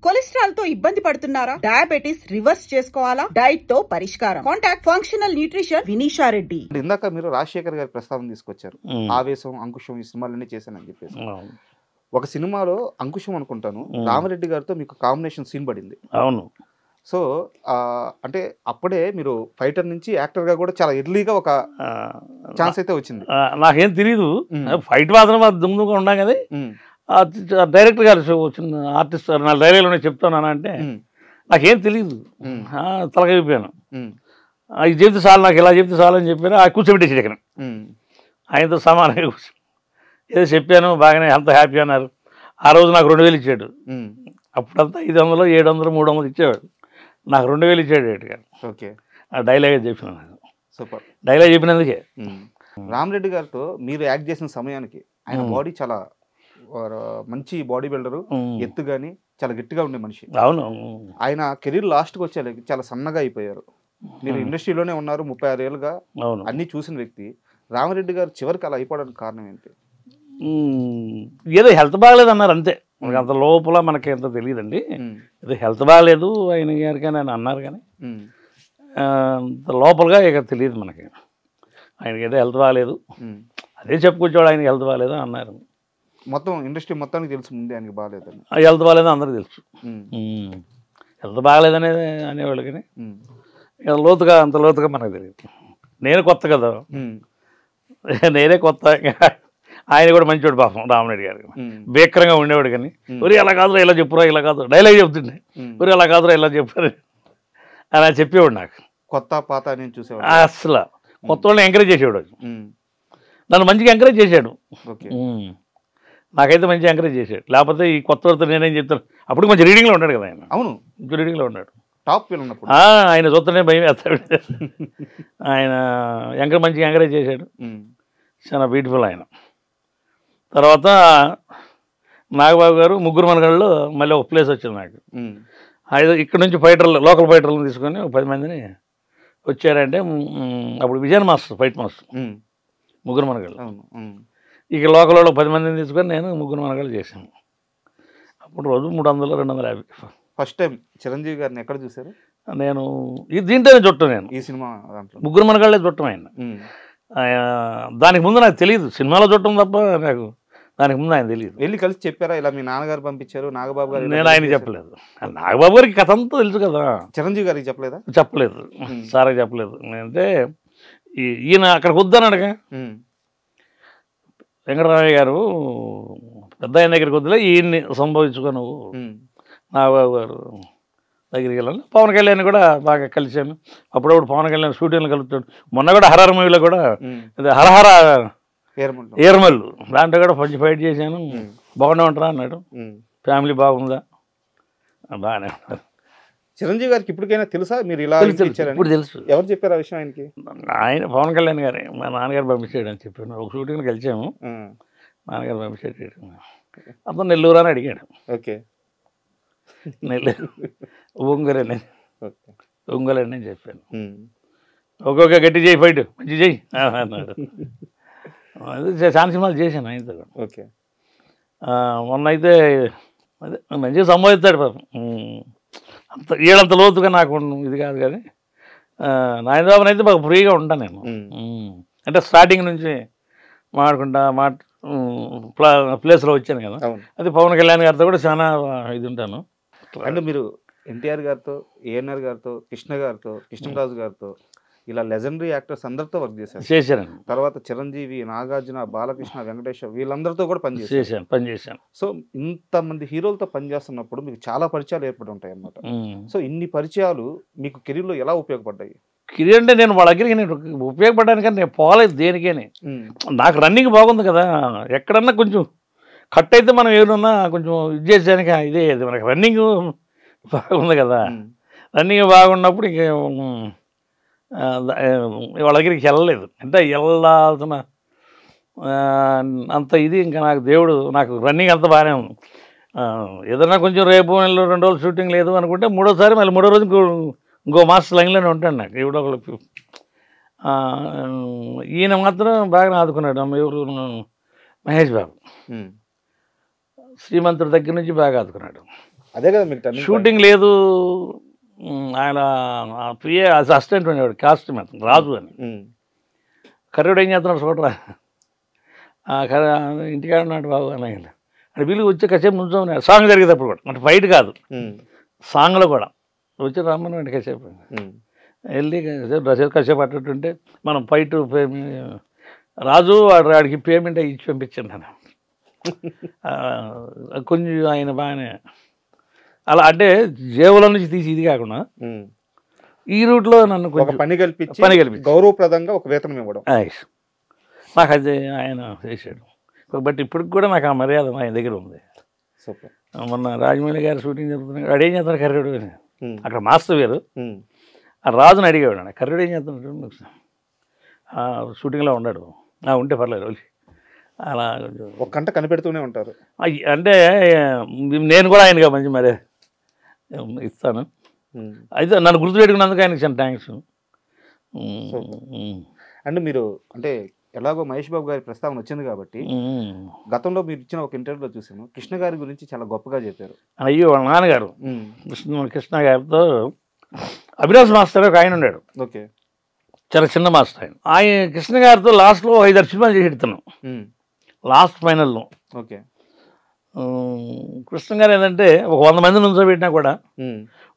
Cholesterol తో ఇబ్బంది పడుతున్నారా? డయాబెటిస్ రివర్స్ చేసుకోవాలా? డైట్ తో పరిష్కారం. Contact functional nutrition Vinisha Reddy. ఇందాక మీరు రాజశేఖర్ గారి ప్రస్తావన తీసుకొచ్చారు. ఆవేశం, అంకుశం ఈ సినిమాలన్నీ చేశానని చెప్పేసి. ఒక సినిమాలో అంకుశం అనుకుంటాను రామరెడ్డి గారితో మీకు కాంబినేషన్ సీన్ పడింది. అవును. సో అంటే అప్పుడే మీరు ఫైటర్ నుంచి యాక్టర్ గా కూడా చాలా ఎర్లీగా ఒక ఛాన్స్ అయితే వచ్చింది. నాకేం తెలియదు, ఫైట్ మాత్రం దుమ్ముగా ఉన్నాం కదా. డైరెక్టర్ గారు వచ్చిన ఆర్టిస్ట్ నా డైరీలోనే చెప్తాను అంటే నాకేం తెలియదు, తలకైపోయాను. ఇది చెప్తే చాలు, నాకు ఇలా చెప్తే చాలు అని చెప్పాను. ఆ కూర్చోబెట్టేసి ఇక్కడ ఆయనతో సమానంగా కూర్చో ఏదో చెప్పాను, బాగానే అంత హ్యాపీ అన్నారు. ఆ రోజు నాకు 2000 ఇచ్చాడు. అప్పుడంతా 500, 700, 300 ఇచ్చేవాడు. నాకు 2000 ఇచ్చాడు డైరెక్టర్ గారు. ఓకే, ఆ డైలాగే చెప్పిన నాకు. Super dialogue చెప్పినందుకే. రామరెడ్డి గారితో మీరు యాక్ట్ చేసిన సమయానికి ఆయన బాడీ చాలా మంచి బాడీ బిల్డరు, ఎత్తు కానీ చాలా గట్టిగా ఉండే మనిషి. అవును. ఆయన కెరీర్ లాస్ట్కి వచ్చే చాలా సన్నగా అయిపోయారు. మీరు ఇండస్ట్రీలోనే ఉన్నారు 36 ఏళ్ళుగా, అన్ని చూసిన వ్యక్తి. రామరెడ్డి గారు చివరికి అలా అయిపోవడానికి కారణం ఏంటి? ఏదో హెల్త్ బాగలేదు అన్నారు అంతే. మనకి అంత లోపల మనకి ఎంత తెలియదండి. ఏదో హెల్త్ బాగలేదు ఆయన గారికి అని ఆయన అన్నారు, కానీ అంత లోపలగా ఇక తెలియదు మనకి. ఆయనకి ఏదో హెల్త్ బాగలేదు, అదే చెప్పుకొచ్చాడు ఆయనకి హెల్త్ బాగలేదు అన్నారు. మొత్తం ఇండస్ట్రీ మొత్తానికి తెలుసు ముందే ఆయనకి బాగాలేదని. హెల్త్ బాగాలేదు అందరికీ తెలుసు. హెల్త్ బాగాలేదనేది అనేవాళ్ళు, కానీ లోతుగా అంత లోతుగా మనకు తెలియదు. నేను కొత్త కదా, నేనే కొత్త. ఆయన కూడా మంచివాడు పాపం రామరెడ్డి గారు, భీకరంగా ఉండేవాడు. కానీ ఒరి అలా కాదురా ఇలా చెప్పురా, ఇలా కాదు డైలాగ్ చెప్తుండే, ఒరి అలా కాదురా ఇలా చెప్పారు అలా చెప్పేవాడు. నాకు కొత్త పాత నేను చూసేవాడు. అసలు కొత్త వాళ్ళని ఎంకరేజ్ చేసేవాడు, నన్ను మంచిగా ఎంకరేజ్ చేశాడు. నాకైతే మంచిగా ఎంకరేజ్ చేశాడు. లేకపోతే ఈ కొత్త వాళ్ళతో నేనేం చెప్తాను. అప్పుడు మంచి రీడింగ్లో ఉన్నాడు కదా ఆయన. అవును, మంచి రీడింగ్లో ఉన్నాడు. టాప్ ఫీల్ ఉన్నప్పుడు ఆయన చూస్తేనే భయం వేస్తాడు. ఆయన మంచిగా ఎంకరేజ్ చేశాడు. చాలా బ్యూటిఫుల్ ఆయన. తర్వాత నాగబాబు గారు ముగ్గురు మనగాళ్ళు మళ్ళీ ఒక ప్లేస్ వచ్చింది నాకు. ఇక్కడ నుంచి ఫైటర్లు, లోకల్ ఫైటర్లను తీసుకొని 10 మందిని వచ్చారంటే, అప్పుడు విజయన్ మాస్టర్ ఫైట్ మాస్టర్ ముగ్గురు మనగాళ్ళు. ఇక లోకల్ వాళ్ళు 10 మందిని తీసుకొని నేను ముగ్గురు మనగాళ్ళు చేశాను. అప్పుడు రోజు 300, 250. ఫస్ట్ టైం చిరంజీవి గారిని ఎక్కడ చూశారు? నేను దీంట్లోనే చుట్టం, నేను ఈ సినిమా దాంట్లో ముగ్గురు ముగ్గురు మనగాళ్ళే చుట్టం ఆయన. దానికి ముందు నాకు తెలియదు, సినిమాలో చుట్టం తప్ప నాకు దానికి ముందు ఆయన తెలియదు. వెళ్ళి కలిసి చెప్పారా ఇలా మీ నాన్నగారు పంపించారు నాగబాబు గారు? నేను ఆయనకి చెప్పలేదు. నాగబాబు గారికి కథ అంతా తెలుసు కదా. చిరంజీవి గారికి చెప్పలేదా? చెప్పలేదు, సార్కి చెప్పలేదు. అంటే ఈయన అక్కడికి వద్దన్నాడుగా వెంకటరామయ్య గారు, పెద్ద ఆయన దగ్గరికి వద్దులే, ఈయన్ని సంభవించుకో నువ్వు నాగబాబు గారు దగ్గరికి వెళ్ళాను. పవన్ కళ్యాణ్ కూడా బాగా కలిశాను. అప్పుడప్పుడు పవన్ కళ్యాణ్ షూటింగ్లు కలుపుతాడు. మొన్న కూడా హరహర మూవీలో కూడా హరహర ఏర్మల్లు దాంట్లో కూడా కొంచెం ఫైట్ చేశాను. బాగుండే ఉంటారా అన్నాడు. ఫ్యామిలీ బాగుందా? బాగానే ఉంటారు. చిరంజీవి గారికి ఇప్పటికైనా తెలుసా మీరు ఇలా? ఇప్పుడు తెలుసు. ఎవరు చెప్పారు ఆ విషయం ఆయనకి? ఆయన పవన్ కళ్యాణ్ గారే, మా నాన్నగారు పంపించాడు అని చెప్పాను. ఒక షూటింగ్లో కలిసాము, నాన్నగారు పంపించాడు. అతను నెల్లూరు అని అడిగాడు. ఓకే, నెల్లూరు ఒంగోలండి ఒంగోలండి అని చెప్పాను. ఒక్కొక్క గట్టి చేయి, ఫైట్ మంచి చేయి అన్నాడు. చాలా సినిమాలు చేశాను ఆయనతో. ఓకే, మొన్న అయితే అదే మంచిగా సంబోధిస్తాడు పాపం. అంత ఏడంత లోతుగా నాకు ఇది కాదు, కానీ నాయనబాబుని అయితే బాగా ఫ్రీగా ఉంటాను నేను. అంటే స్టార్టింగ్ నుంచి మాట్లాడుకుంటా ప్లేస్లో వచ్చాను కదా. అది పవన్ కళ్యాణ్ గారితో కూడా చాలా ఇది ఉంటాను. అంటే మీరు ఎన్టీఆర్ గారితో, ఏఎన్ఆర్ గారితో, కృష్ణ గారితో, కృష్ణరాజు గారితో ఇలా లెజెండరీ యాక్టర్స్ అందరితో వర్క్ చేశాను. తర్వాత చిరంజీవి, నాగార్జున, బాలకృష్ణ, వెంకటేష్ వీళ్ళందరితో కూడా పనిచేశాను. సో ఇంతమంది హీరోలతో పనిచేస్తున్నప్పుడు మీకు చాలా పరిచయాలు ఏర్పడి ఉంటాయి అన్నమాట. సో ఇన్ని పరిచయాలు మీకు కెరీర్లో ఎలా ఉపయోగపడ్డాయి? కెరీర్ అంటే నేను వాళ్ళ దగ్గరికి నేను ఉపయోగపడడానికని నేను పోలేదు దేనికేని. నాకు రన్నింగ్ బాగుంది కదా. ఎక్కడన్నా కొంచెం కట్ అయితే మనం ఏమన్నా కొంచెం ఇది చేసానికి ఇదే మనకి రన్నింగ్ బాగుంది కదా. రన్నింగ్ బాగున్నప్పుడు ఇంక వాళ్ళ దగ్గరికి వెళ్ళలేదు. అంటే వెళ్ళాల్సిన అంత ఇది ఇంకా నాకు దేవుడు నాకు రన్నింగ్ అంత బాగానే ఉంది. ఏదన్నా కొంచెం రేపు 2 రోజులు షూటింగ్ లేదు అనుకుంటే మూడోసారి మళ్ళీ 3వ రోజు ఇంకో మాస్టర్ లైన్లోనే ఉంటాను. నాకు ఎవడో ఒకళ్ళు ఈయన మాత్రం బాగా ఆదుకున్నాడు. ఎవరు మహేష్ బాబు శ్రీమంతుడి దగ్గర నుంచి బాగా ఆదుకున్నాడు. అదే కదా మీకు turning point. షూటింగ్ లేదు. ఆయన పిఏ అసిస్టెంట్ ఉండేవాడు, కాస్ట్యూమ్ అతను రాజు అని. కర్రీడు ఏం చేస్తున్నాడు చూడరా, ఇంటికాడ ఉన్నాడు బాబు అన్నయ్య అంటే వీళ్ళు వచ్చి కాసేపు నుంచోమన్నాడు. సాంగ్ జరిగేటప్పుడు కూడా, అంటే ఫైట్ కాదు, సాంగ్లో కూడా వచ్చి రమ్మని కాసేపు వెళ్ళి కాసేపు అట్టుంటే మనం ఫైట్ రాజు వాడికి పేమెంట్ ఇచ్చి పంపించాను నేను. కొంచెం ఆయన బాగానే అలా అంటే జేబుల నుంచి తీసి ఇది కాకుండా ఈ రూట్లో నన్ను కొంచెం పని కల్పించి గౌరవప్రదంగా ఒక వేతనం ఇవ్వడం నాకు అది ఆయన చేశాడు. బట్ ఇప్పటికి కూడా నాకు ఆ మర్యాద ఆయన దగ్గర ఉంది. సూపర్. మొన్న రాజమౌళి గారు షూటింగ్ జరుగుతున్నాడు, అడేం చేస్తాడు కర్రీడు అని. అక్కడ మాస్టర్ వేరు, ఆ రాజుని అడిగేవాడు కర్రీడు ఏం చేస్తున్నాడు, షూటింగ్లో ఉన్నాడు, ఉంటే పర్లేదు అలా ఒక గంట కనిపెడుతూనే ఉంటారు. అంటే నేను కూడా ఆయనగా మంచి మరే ఇస్తాను. అయితే నన్ను గుర్తుపెట్టుకున్నందుకు ఆయనకి చాలా థ్యాంక్స్. అండ్ మీరు అంటే ఎలాగో మహేష్ బాబు గారి ప్రస్తావన వచ్చింది కాబట్టి గతంలో మీరు ఇచ్చిన ఒక ఇంటర్వ్యూలో చూసాను, కృష్ణ గారి గురించి చాలా గొప్పగా చెప్పారు. అయ్యో వాళ్ళ నాన్నగారు కృష్ణ గారితో అభిలాష్ మాస్టర్ ఒక ఆయన ఉన్నాడు. ఓకే. చాలా చిన్న మాస్టర్ ఆయన కృష్ణ గారితో లాస్ట్లో 5-6 సినిమాలు చేసి ఎడుతున్నాం లాస్ట్ ఫైనల్లో. ఓకే. కృష్ణ గారు ఏంటంటే ఒక 100 మందిని ఉంచబెట్టినా కూడా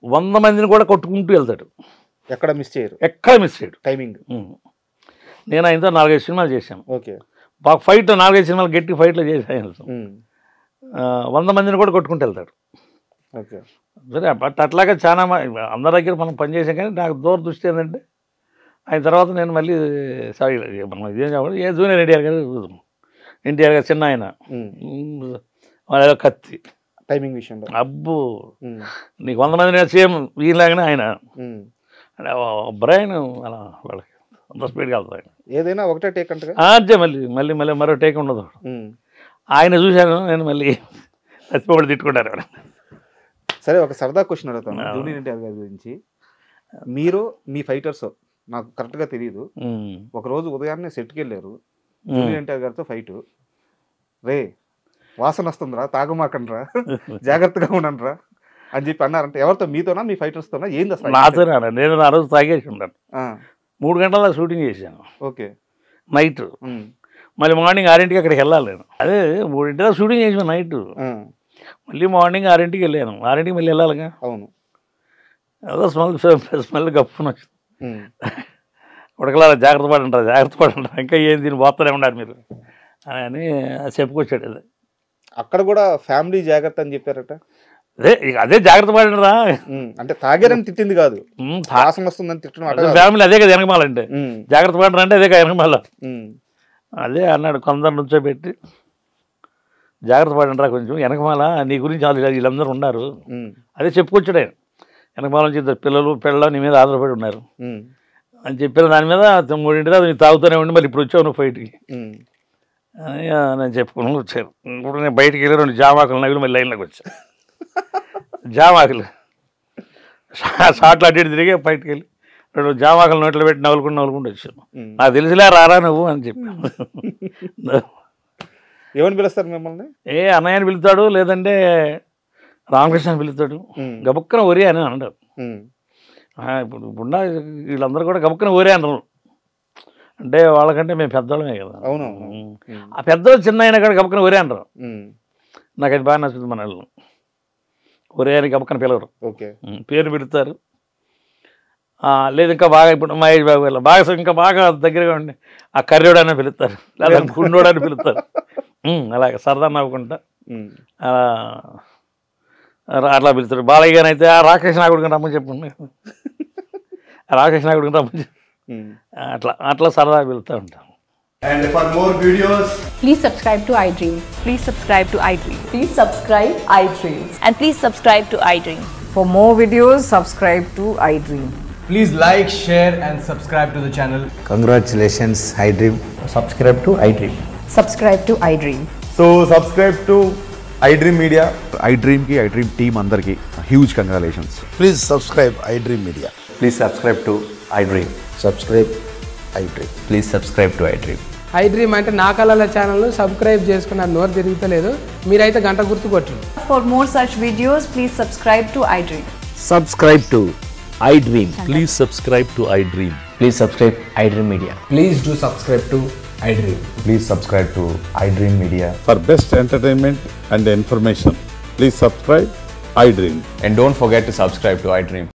100 మందిని కూడా కొట్టుకుంటూ వెళ్తాడు, ఎక్కడ మిస్ చేయరు, ఎక్కడ మిస్ చేయడు. టైమింగ్. నేను ఆయనతో 4-5 సినిమాలు చేశాను. ఓకే. బాగా ఫైట్ 4-5 సినిమాలు గట్టి ఫైట్లో చేశాను. 100 మందిని కూడా కొట్టుకుంటూ వెళ్తాడు. ఓకే. సరే బట్ అట్లాగే చాలా అందరి దగ్గర మనం పనిచేసాం. కానీ నాకు దూరదృష్టి ఏంటంటే ఆయన తర్వాత నేను మళ్ళీ సారీ మనం ఇదేం చెప్పాలి, ఏ జూనియర్ ఎన్టీఆర్ గారు చిన్న ఆయన వాళ్ళ కత్తి టైమింగ్ విషయంలో అబ్బు నీకు 100 మంది సేమ్ వీళ్ళలాగానే ఆయన బ్రెయిన్ అలా వాళ్ళకి అంత స్పీడ్గా వెళ్తాయి. ఏదైనా ఒకటే టేక్ అంటే అంతే, మళ్ళీ మళ్ళీ మళ్ళీ మరో టేక్ ఉండదు. ఆయన చూశాను నేను మళ్ళీ చచ్చిపోబడి తిట్టుకుంటారు. సరే ఒక సరదా క్వశ్చన్ అడుగుతాను జూనియర్ ఎన్టీఆర్ గారి గురించి. మీరు మీ ఫైటర్స్ నాకు కరెక్ట్గా తెలియదు, ఒకరోజు ఉదయాన్నే సెట్కి వెళ్ళారు, జూనియర్ ఎన్టీఆర్ గారితో ఫైట్, రే వాసన వస్తుందిరా తాగమాకండ్రా జాగ్రత్తగా ఉండరా అని చెప్పి అన్నారంటే ఎవరితో, మీతోనా మీ ఫైటర్స్తోనా ఏంది అసలు? నాతోనా, నేను ఆ రోజు తాగేసి ఉంటాను. 3 గంటల షూటింగ్ చేశాను. ఓకే. నైట్ మళ్ళీ మార్నింగ్ 6ంటికి అక్కడికి వెళ్ళాలి నేను. అదే 3 షూటింగ్ చేసాను నైట్, మళ్ళీ మార్నింగ్ 6ంటికి వెళ్ళాను. 6ంటికి మళ్ళీ వెళ్ళాలిగా. అవును. ఏదో స్మెల్ గప్పున వచ్చింది. ఉడకలా జాగ్రత్త పడంటారా ఇంకా ఏం దీన్ని పోతూనే ఉన్నారు మీరు అని చెప్పుకొచ్చాడు. అది అక్కడ కూడా ఫ్యామిలీ జాగ్రత్త అని చెప్పారట. అదే జాగ్రత్త పడంటారా అంటే తాగారని తిట్టింది కాదు, వాసన వస్తుందని తిట్టడం. ఫ్యామిలీ అదే కదా వెనకమాలంటే, జాగ్రత్త పడరా అంటే అదే కదా వెనకమాల. అదే అన్నాడు, కొందరు నుంచో పెట్టి జాగ్రత్త పడంటారా కొంచెం వెనకమాల నీ గురించి వీళ్ళందరూ ఉన్నారు. అదే చెప్పుకొచ్చాడు ఆయన. వెనకమాల నుంచి 2 పిల్లలు పెళ్ళ నీ మీద ఆధారపడి ఉన్నారు అని చెప్పిన దాని మీద 3 నీకు తాగుతూనే ఉండి మళ్ళీ ఇప్పుడు వచ్చావు నువ్వు ఫైట్కి అని నేను చెప్పుకుని వచ్చాను. ఇప్పుడు నేను బయటికి వెళ్ళి 2 జామాకులు నవ్వులు మళ్ళీ లైన్లోకి వచ్చాను. జామాకులు షార్ట్లు అడ్డు తిరిగి బయటికి వెళ్ళి 2 జామాకులు నోట్లో పెట్టి నవ్వులుకుంటూ వచ్చాను. నాకు తెలిసిలే రారా నువ్వు అని చెప్పాను. ఏమని పిలుస్తారు మిమ్మల్ని? అన్నయ్యని పిలుతాడు, లేదంటే రామకృష్ణ అని పిలుతాడు. గబుక్కన ఒరే అని అంటారు. ఇప్పుడు వీళ్ళందరూ కూడా గబుక్కన ఒరే అంటారు. అంటే వాళ్ళకంటే మేము పెద్దవాళ్ళమే కదా. అవును. ఆ పెద్దవాళ్ళు చిన్న అయినా కూడా గబుక్కన ఒరే అంటారు. నాకు అది బాగా నచ్చుతుంది. మన వాళ్ళు ఒరే అని గబుక్కన పిలవరు, పేరు పెడతారు. లేదు ఇంకా బాగా ఇప్పుడు మహేష్ బాబు గారు బాగా ఇంకా బాగా దగ్గరగా ఉండి ఆ కర్రోడని పిలుస్తారు, లేదా గుండోడని పిలుస్తారు. అలాగే సరదా నవ్వుకుంటా అట్లా పిలుస్తాడు. బాలయ్య గారు అయితే ఆ రాకేష్ నాయుడు రమ్మని చెప్పండి, రాకేష్ నాయుడు రమ్మని చెప్పి అట్లా సరదా పిలుస్తూ ఉంటాం. And for more videos, please subscribe to iDream. Please subscribe to iDream. Please subscribe iDream. And please subscribe to iDream. For more videos, subscribe to iDream. please like, share and subscribe to the channel. Congratulations, iDream. Subscribe to iDream. Subscribe to iDream. So subscribe to iDream Media. iDream ki iDream team andarki huge congratulations. Please subscribe iDream Media. Please subscribe to iDream. Subscribe iDream. Please subscribe to iDream. I dream అంటే నా కళల ఛానల్ను subscribe చేసుకున్న నోరు తిరుగుతలేదు. మీరైతే గంట గుర్తు కొట్టండి. For more such videos, please subscribe to iDream. Subscribe to iDream. Please subscribe to iDream. Please subscribe iDream Media. Please do subscribe to iDream. Please subscribe to iDream Media. For best entertainment and information, please subscribe iDream. And don't forget to subscribe to iDream.